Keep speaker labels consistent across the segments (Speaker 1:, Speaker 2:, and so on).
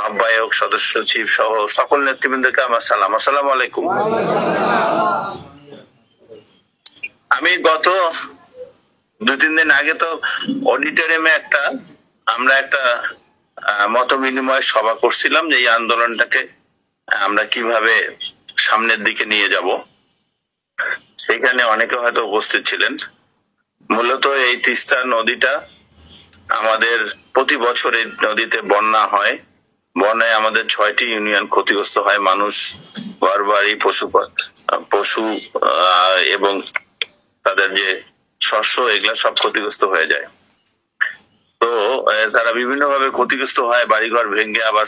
Speaker 1: আহ্বায়ক, সদস্য সচিব সহ সকল নেতৃবৃন্দকে আমার সালাম। আসসালামু আলাইকুম। আমি গত 2-3 দিন আগে তো অডিটোরিয়ামে আমরা একটা মত বিনিময় সভা করছিলাম যে এই আন্দোলনটাকে আমরা কিভাবে সামনের দিকে নিয়ে যাব। সেখানে অনেকে হয়তো উপস্থিত ছিলেন। মূলত এই তিস্তা নদীটা আমাদের প্রতি বছর এই নদীতে বন্যা হয়। বন্যায় আমাদের 6টি ইউনিয়ন ক্ষতিগ্রস্ত হয়। মানুষ, ঘরবাড়ি, পশু এবং তাদের যে শস্য, এগুলা সব ক্ষতিগ্রস্ত হয়ে যায়। তো তারা বিভিন্ন ভাবে ক্ষতিগ্রস্ত হয়, বাড়িঘর ভেঙে আবার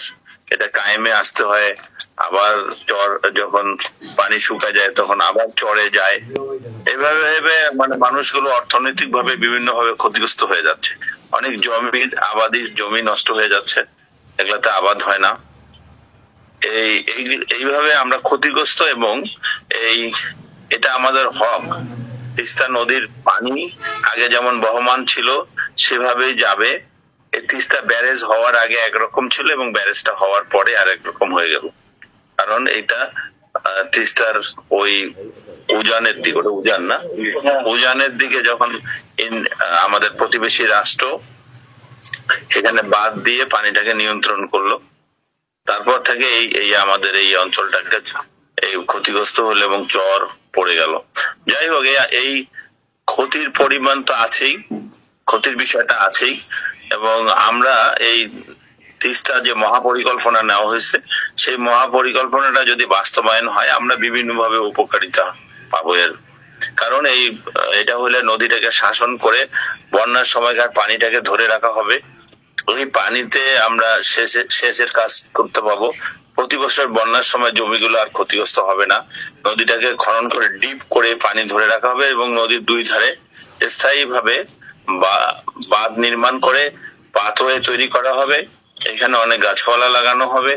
Speaker 1: এটা কায়েমে আসতে হয়। আবার চর, যখন পানি শুকায় যায় তখন আবার চরে যায়। এভাবে মানে মানুষগুলো অর্থনৈতিক ভাবে বিভিন্ন ভাবে ক্ষতিগ্রস্ত হয়ে যাচ্ছে। অনেক জমির আবাদি জমি নষ্ট হয়ে যাচ্ছে, এগুলাতে আবাদ হয় না। এইভাবে আমরা ক্ষতিগ্রস্ত এবং এটা আমাদের হক। তিস্তা নদীর পানি আগে যেমন বহমান ছিল সেভাবেই যাবে। এই তিস্তা ব্যারেজ হওয়ার আগে একরকম ছিল এবং ব্যারেজটা হওয়ার পরে আরেক রকম হয়ে গেল। কারণ এটা তিস্তার ওই উজানের দিকে, ওটা উজান না, উজানের দিকে যখন আমাদের প্রতিবেশী রাষ্ট্র সেখানে বাঁধ দিয়ে পানিটাকে নিয়ন্ত্রণ করলো, তারপর থেকে এই আমাদের এই অঞ্চলটাকে এই ক্ষতিগ্রস্ত হলো এবং চর পড়ে গেল। যাই হোক, এই ক্ষতির পরিমাণ তো আছেই, ক্ষতির বিষয়টা আছেই। এবং আমরা এই তিস্তা যে মহাপরিকল্পনা নেওয়া হয়েছে, সেই মহাপরিকল্পনাটা যদি বাস্তবায়ন হয় আমরা বিভিন্ন ভাবে উপকারিতা পাবো এর। কারণ এটা হলে নদীটাকে শাসন করে বন্যার সময়কার পানিটাকে ধরে রাখা হবে। ওই পানিতে আমরা সেচের কাজ করতে পাবো। প্রতি বছর বন্যার সময় জমিগুলো আর ক্ষতিগ্রস্ত হবে না। নদীটাকে খনন করে ডিপ করে পানি ধরে রাখা হবে এবং নদীর দুই ধারে স্থায়ী ভাবে বাঁধ নির্মাণ করে পাথওয়ে তৈরি করা হবে। এখানে অনেক গাছপালা লাগানো হবে।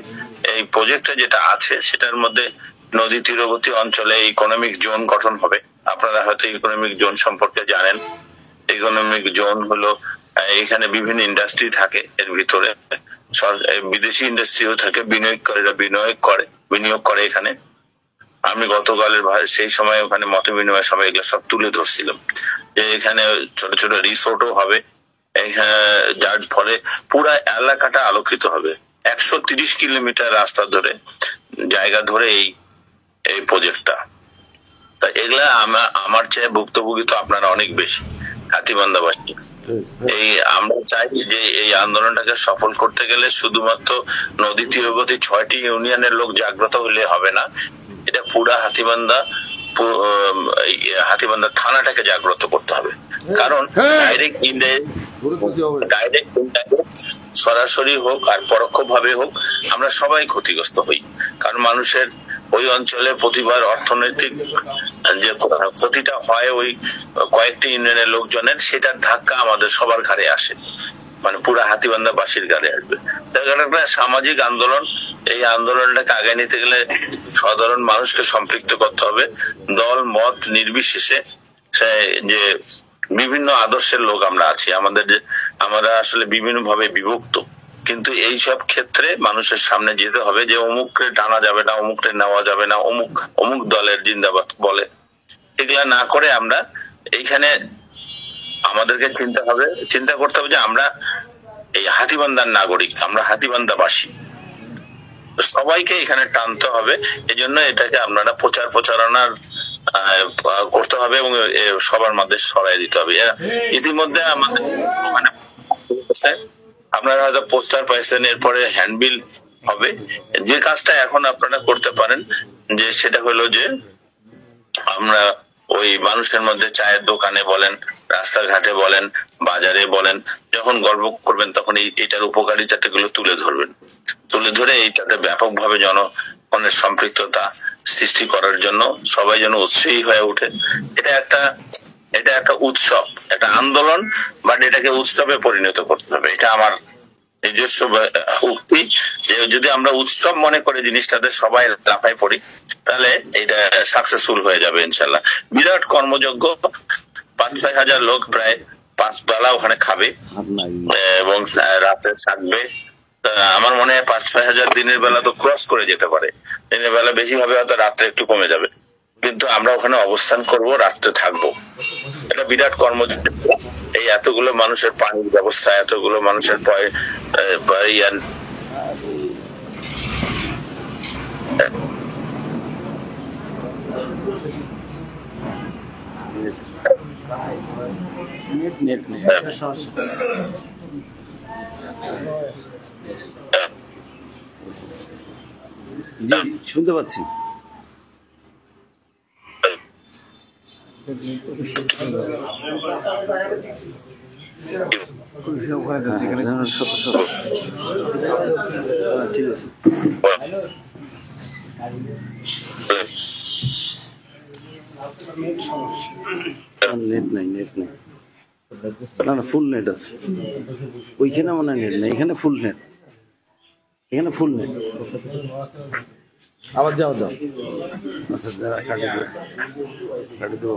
Speaker 1: এই প্রজেক্টটা যেটা আছে সেটার মধ্যে নদী তীরবর্তী অঞ্চলে ইকোনমিক জোন গঠন হবে। আপনারা হয়তো ইকোনমিক জোন সম্পর্কে জানেন। ইকোনমিক জোন হলো এখানে বিভিন্ন ইন্ডাস্ট্রি থাকে, এর ভিতরে বিদেশি ইন্ডাস্ট্রিও থাকে, বিনিয়োগকারীরা বিনিয়োগ করে এখানে। আমি গতকালের সেই সময় ওখানে মত বিনিময় সময় এগুলো সব তুলে ধরছিলাম যে এখানে ছোট ছোট রিসোর্টও হবে, যার ফলে পুরা এলাকাটা আলোকিত হবে। 130 কিলোমিটার রাস্তা ধরে, জায়গা ধরে এই প্রজেক্টটা। তা এগুলা আমার চেয়ে ভুক্তভোগী তো আপনারা অনেক বেশি, হাতীবান্ধাবাসী। আমরা চাই যে এই আন্দোলনটাকে সফল করতে গেলে শুধুমাত্র নদী তীরবর্তী 6টি ইউনিয়নের লোক জাগ্রত হলে হবে না, এটা পুরা হাতীবান্ধা থানাটাকে জাগ্রত করতে হবে। কারণ ডাইরেক্ট সরাসরি হোক আর পরোক্ষ ভাবে হোক আমরা সবাই ক্ষতিগ্রস্ত হই। কারণ মানুষের ওই অঞ্চলে প্রতিবার অর্থনৈতিক যে ক্ষতিটা হয় ওই কয়েকটি ইউনিয়নের লোকজনের, সেটার ধাক্কা আমাদের সবার ঘাড়ে আসে, মানে পুরা হাতীবান্ধাবাসীর ঘাড়ে আসবে। একটা সামাজিক আন্দোলন, এই আন্দোলনটাকে আগে নিতে গেলে সাধারণ মানুষকে সম্পৃক্ত করতে হবে। দল মত নির্বিশেষে যে বিভিন্ন আদর্শের লোক আমরা আছি, আমরা আসলে বিভিন্ন ভাবে বিভক্ত, কিন্তু এই সব ক্ষেত্রে মানুষের সামনে যেতে হবে যে অমুককে টানা যাবে না, অমুককে নেওয়া যাবে না, অমুক দলের জিন্দাবাদ বলে। এগুলা না করে আমরা এইখানে আমাদেরকে চিন্তা করতে হবে যে আমরা এই হাতীবান্ধার নাগরিক, আমরা হাতীবান্ধাবাসী, সবাইকে এখানে টানতে হবে। এই জন্য এটাকে আপনারা প্রচারণার করতে হবে এবং সবার মধ্যে ছড়াই দিতে হবে। ইতিমধ্যে আমাদের আপনারা হয়তো পোস্টার পাইছেন, এরপরে হ্যান্ডবিল হবে। যে কাজটা এখন আপনারা করতে পারেন যে সেটা হলো যে আমরা ওই মানুষের মধ্যে চায়ের দোকানে বলেন, রাস্তাঘাটে বলেন, বাজারে বলেন, যখন গল্প করবেন তখন এটার উপকারিতাগুলো তুলে ধরবেন। তুলে ধরে এইটাতে ব্যাপকভাবে জনগণের সম্পৃক্ততা সৃষ্টি করার জন্য সবাই যেন উৎসাহী হয়ে ওঠে। এটা একটা উৎসব, একটা আন্দোলন, বাট এটাকে উৎসবে পরিণত করতে হবে। এটা আমার নিজস্ব উক্তি যে যদি আমরা উৎসব মনে করে জিনিসটাতে সবাই লাফাই পড়ি তাহলে এটা সাকসেসফুল হয়ে যাবে ইনশাল্লাহ। বিরাট কর্মযজ্ঞ, 5-6 হাজার লোক প্রায় 5 বেলা ওখানে খাবে এবং রাতে থাকবে আমার মনে হয় 5-6 হাজার দিনের বেলা তো ক্রস করে যেতে পারে, দিনের বেলা বেশি হবে, হয়তো রাত্রে একটু কমে যাবে, কিন্তু আমরা ওখানে অবস্থান করব, রাত্রে থাকবো। এটা বিরাট কর্মযজ্ঞ। এই এতগুলো মানুষের পানির ব্যবস্থা, এতগুলো মানুষের
Speaker 2: শুনতে পাচ্ছি। ঠিক আছে, নেট নাই, নেট নেই, না না ফুল নেট আছে, ওইখানে মনে হয় নেট নেই, এখানে ফুল নেট, এখানে ফুল নেট। আবার যাও দাও, আচ্ছা কাটি দেবো, কাটি দেবো।